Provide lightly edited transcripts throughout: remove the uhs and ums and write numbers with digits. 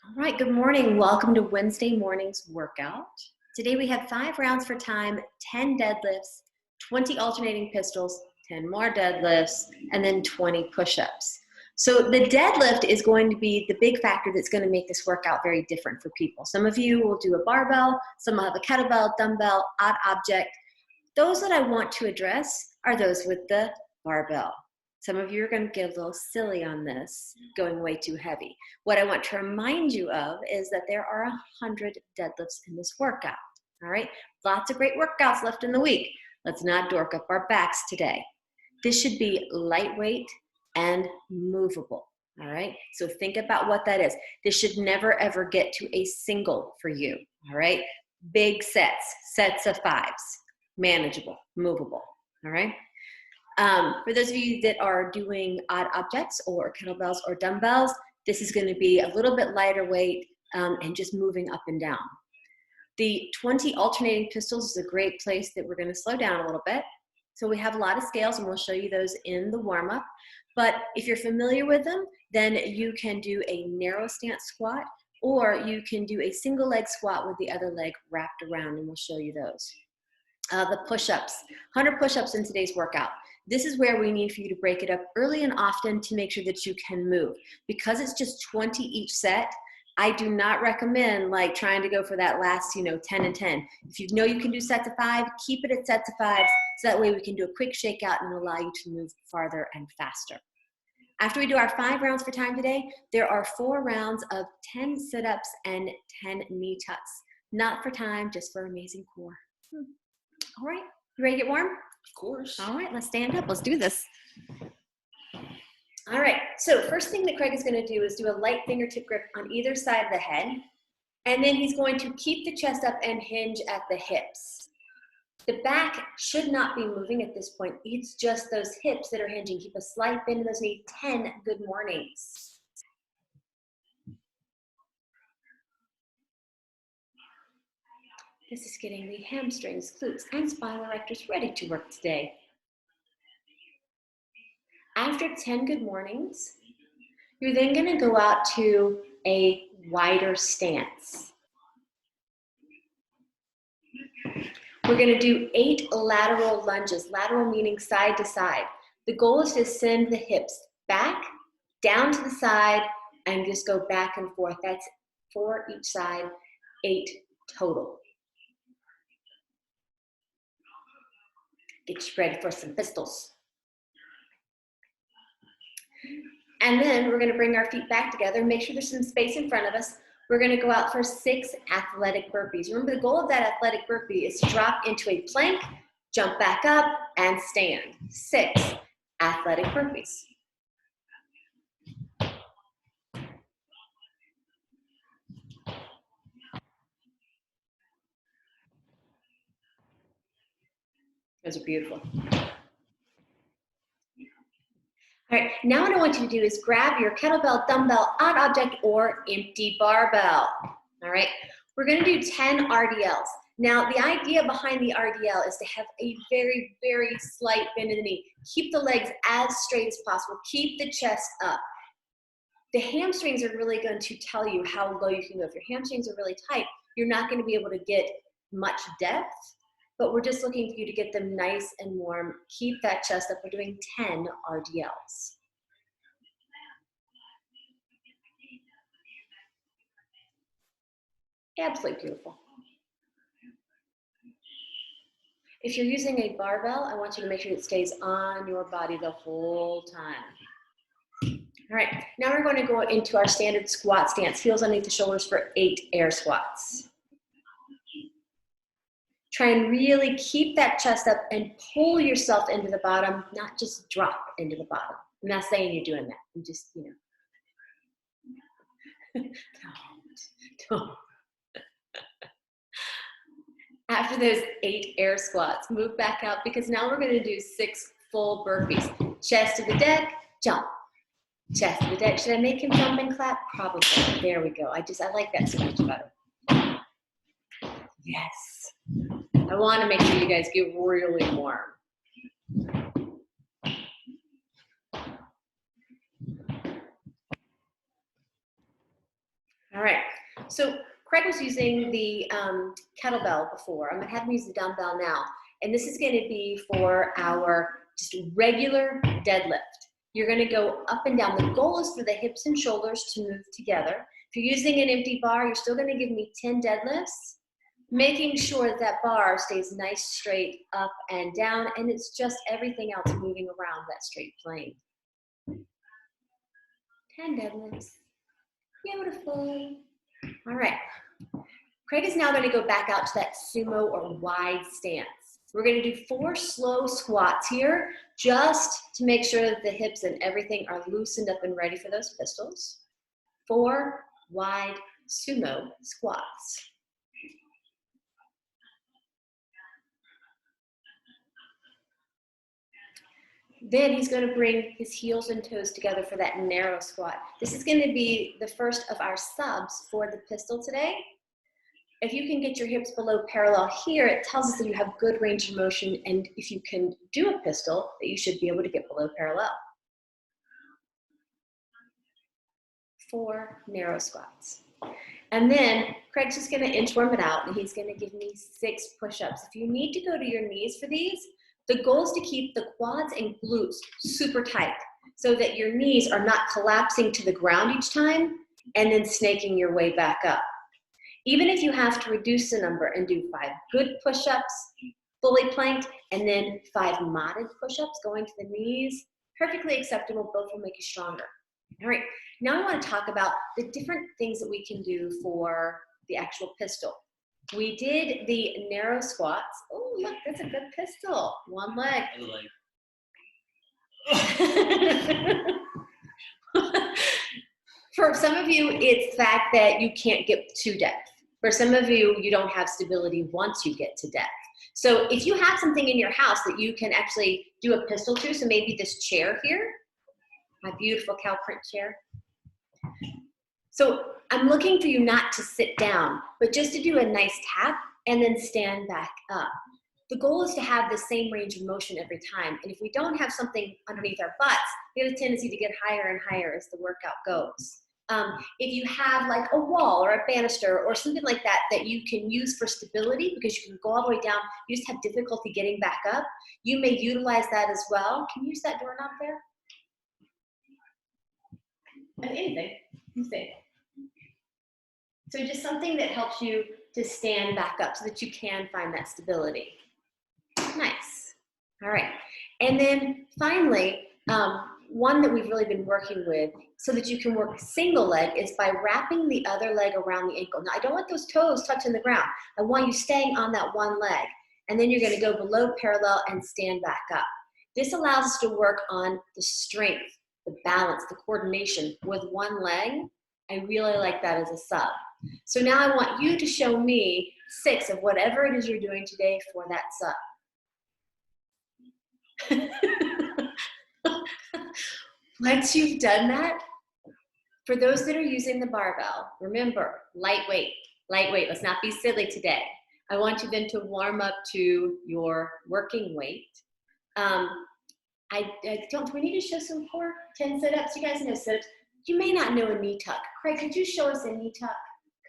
All right, good morning. Welcome to Wednesday morning's workout. Today we have 5 rounds for time, 10 deadlifts, 20 alternating pistols, 10 more deadlifts, and then 20 push-ups. So the deadlift is going to be the big factor that's going to make this workout very different for people. Some of you will do a barbell, some will have a kettlebell, dumbbell, odd object. Those that I want to address are those with the barbell. Some of you are going to get a little silly on this, going way too heavy. What I want to remind you of is that there are 100 deadlifts in this workout, all right? Lots of great workouts left in the week. Let's not dork up our backs today. This should be lightweight and movable, all right? So think about what that is. This should never, ever get to a single for you, all right? Big sets of 5s, manageable, movable, all right? For those of you that are doing odd objects or kettlebells or dumbbells, this is going to be a little bit lighter weight and just moving up and down. The 20 alternating pistols is a great place that we're going to slow down a little bit. So we have a lot of scales and we'll show you those in the warm-up. But if you're familiar with them, then you can do a narrow stance squat or you can do a single leg squat with the other leg wrapped around, and we'll show you those. The push-ups, 100 push-ups in today's workout. This is where we need for you to break it up early and often to make sure that you can move. Because it's just 20 each set, I do not recommend like trying to go for that last, 10 and 10. If you know you can do sets of 5, keep it at sets of 5, so that way we can do a quick shakeout and allow you to move farther and faster. After we do our 5 rounds for time today, there are 4 rounds of 10 sit-ups and 10 knee tucks. Not for time, just for amazing core. All right, you ready to get warm? Of course. All right, let's stand up. Let's do this. All right, so first thing that Craig is going to do is do a light fingertip grip on either side of the head. And then he's going to keep the chest up and hinge at the hips. The back should not be moving at this point. It's just those hips that are hinging. Keep a slight bend in those knees. 10 good mornings. This is getting the hamstrings, glutes, and spinal erectors ready to work today. After 10 good mornings, you're then going to go out to a wider stance. We're going to do 8 lateral lunges, lateral meaning side to side. The goal is to send the hips back, down to the side, and just go back and forth. That's 4 each side, 8 total. Get you ready for some pistols. And then we're going to bring our feet back together. Make sure there's some space in front of us. We're going to go out for 6 athletic burpees. Remember, the goal of that athletic burpee is to drop into a plank, jump back up, and stand. 6 athletic burpees. Those are beautiful. All right, now what I want you to do is grab your kettlebell, dumbbell, odd object, or empty barbell. All right, we're going to do 10 RDLs. Now, the idea behind the RDL is to have a very, very slight bend in the knee. Keep the legs as straight as possible. Keep the chest up. The hamstrings are really going to tell you how low you can go. If your hamstrings are really tight, you're not going to be able to get much depth. But we're just looking for you to get them nice and warm. Keep that chest up. We're doing 10 RDLs. Absolutely beautiful. If you're using a barbell, I want you to make sure it stays on your body the whole time. All right, now we're going to go into our standard squat stance. Heels underneath the shoulders for 8 air squats. Try and really keep that chest up and pull yourself into the bottom, not just drop into the bottom. I'm not saying you're doing that. I'm just, don't. After those 8 air squats, move back out because now we're going to do 6 full burpees. Chest to the deck, jump. Chest to the deck. Should I make him jump and clap? Probably. There we go. I like that so much better. Yes. I want to make sure you guys get really warm. All right, So Craig was using the kettlebell before. I'm gonna have him use the dumbbell now. And this is gonna be for our just regular deadlift. You're gonna go up and down. The goal is for the hips and shoulders to move together. If you're using an empty bar, you're still gonna give me 10 deadlifts, making sure that that bar stays nice, straight, up and down, and it's just everything else moving around that straight plane. 10 deadlifts. Beautiful. All right. Craig is now going to go back out to that sumo or wide stance. We're going to do 4 slow squats here, just to make sure that the hips and everything are loosened up and ready for those pistols. 4 wide sumo squats. Then he's going to bring his heels and toes together for that narrow squat. This is going to be the first of our subs for the pistol today. If you can get your hips below parallel here, it tells us that you have good range of motion, and if you can do a pistol, that you should be able to get below parallel. 4 narrow squats. And then Craig's just going to inchworm it out, and he's going to give me 6 push-ups. If you need to go to your knees for these, the goal is to keep the quads and glutes super tight so that your knees are not collapsing to the ground each time and then snaking your way back up. Even if you have to reduce the number and do 5 good push-ups, fully planked, and then 5 modded push-ups going to the knees, perfectly acceptable. Both will make you stronger. All right, now I want to talk about the different things that we can do for the actual pistol. We did the narrow squats. Oh, look, that's a good pistol. One leg. For some of you, it's the fact that you can't get to depth. For some of you, you don't have stability once you get to depth. So if you have something in your house that you can actually do a pistol to, so maybe this chair here, my beautiful cow print chair. So I'm looking for you not to sit down, but just to do a nice tap and then stand back up. The goal is to have the same range of motion every time. And if we don't have something underneath our butts, we have a tendency to get higher and higher as the workout goes. If you have like a wall or a banister or something like that that you can use for stability because you can go all the way down, you just have difficulty getting back up, you may utilize that as well. Can you use that doorknob there? Anything, you think. So just something that helps you to stand back up so that you can find that stability. Nice. All right. And then finally, one that we've really been working with so that you can work single leg is by wrapping the other leg around the ankle. Now, I don't want those toes touching the ground. I want you staying on that one leg. And then you're going to go below parallel and stand back up. This allows us to work on the strength, the balance, the coordination with one leg. I really like that as a sub. So now I want you to show me 6 of whatever it is you're doing today for that sub. Once you've done that, for those that are using the barbell, remember, lightweight, lightweight. Let's not be silly today. I want you then to warm up to your working weight. Do we need to show some core 10 sit-ups? You guys know sit-ups. You may not know a knee tuck. Craig, could you show us a knee tuck?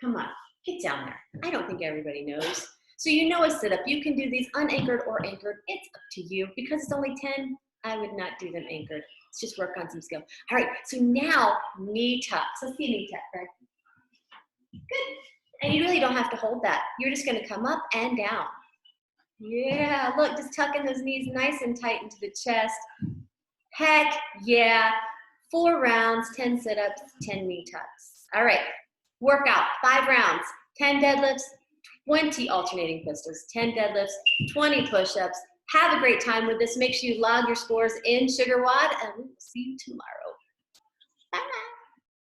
Come on, get down there. I don't think everybody knows. So you know a sit-up. You can do these unanchored or anchored. It's up to you. Because it's only 10, I would not do them anchored. Let's just work on some skill. All right, so now knee tucks. Let's see a knee tuck, Craig. Good. And you really don't have to hold that. You're just going to come up and down. Yeah, look, just tucking those knees nice and tight into the chest. Heck yeah. 4 rounds, 10 sit-ups, 10 knee tucks. All right, workout, 5 rounds, 10 deadlifts, 20 alternating pistols, 10 deadlifts, 20 push-ups. Have a great time with this. Make sure you log your scores in SugarWOD, and we will see you tomorrow.